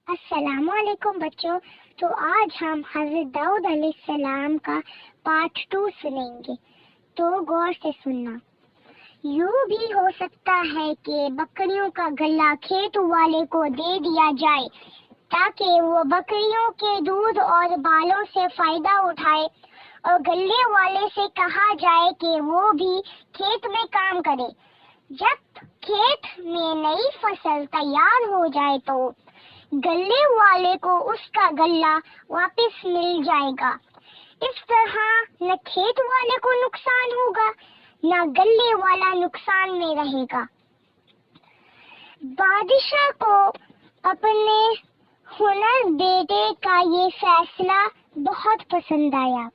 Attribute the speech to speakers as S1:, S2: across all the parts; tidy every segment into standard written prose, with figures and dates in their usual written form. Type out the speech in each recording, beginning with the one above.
S1: السلام علیکم بچوں. تو آج ہم حضرت داؤد علیہ السلام کا پارٹ 2 سنیں گے. تو غور سے سننا. یوں بھی ہو سکتا ہے کہ بکریوں کا گلہ کھیت والے کو دے دیا جائے تاکہ وہ بکریوں کے دودھ اور بالوں سے فائدہ اٹھائے، اور گلے والے سے کہا جائے کہ وہ بھی کھیت میں کام کرے. جب کھیت میں نئی فصل تیار ہو جائے تو گلے والے کو اس کا گلہ واپس مل جائے گا. اس طرح نہ کھیت والے کو نقصان ہوگا نہ گلے والا نقصان میں رہے گا. بادشاہ کو اپنے ہنر بیٹے کا یہ فیصلہ بہت پسند آیا.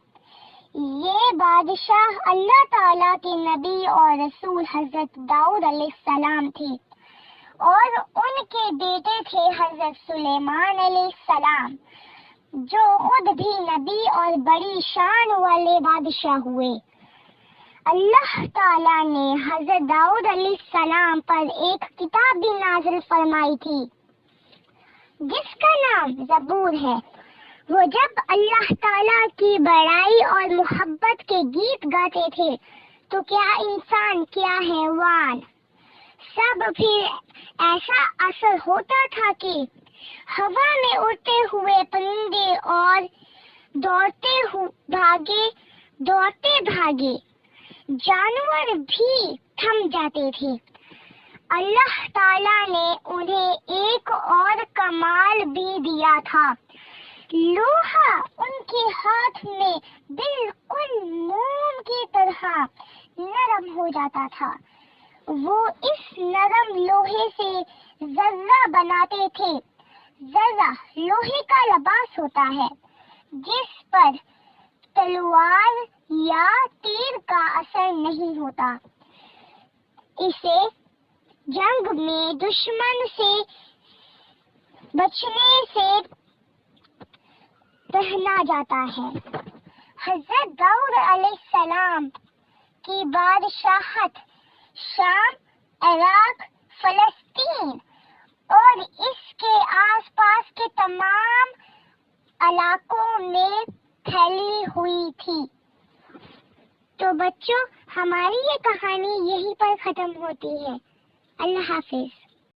S1: یہ بادشاہ اللہ تعالیٰ کے نبی اور رسول حضرت داؤد علیہ السلام تھے، اور ان کے بیٹے تھے حضرت سلیمان علیہ السلام، جو خود بھی نبی اور بڑی شان والے بادشاہ ہوئے. اللہ تعالیٰ نے حضرت داؤد علیہ السلام پر ایک کتاب بھی نازل فرمائی تھی جس کا نام زبور ہے. وہ جب اللہ تعالیٰ کی بڑائی اور محبت کے گیت گاتے تھے تو کیا انسان کیا حیوان سب پھر ایسا اثر ہوتا تھا کہ ہوا میں اڑتے ہوئے پرندے اور دوڑتے بھاگے جانور بھی تھم جاتے تھے. اللہ تعالیٰ نے انہیں ایک اور کمال بھی دیا تھا. لوہا ان کے ہاتھ میں بالکل موم کی طرح نرم ہو جاتا تھا. وہ اس نرم لوہے سے ذرہ بناتے تھے. ذرہ لوہے کا لباس ہوتا ہے جس پر تلوار یا تیر کا اثر نہیں ہوتا. اسے جنگ میں دشمن سے بچنے سے پہنا جاتا ہے. حضرت داؤد علیہ السلام کی بادشاہت شام، عراق، فلسطین اور اس کے آس پاس کے تمام علاقوں میں پھیلی ہوئی تھی. تو بچوں، ہماری یہ کہانی یہیں پر ختم ہوتی ہے. اللہ حافظ.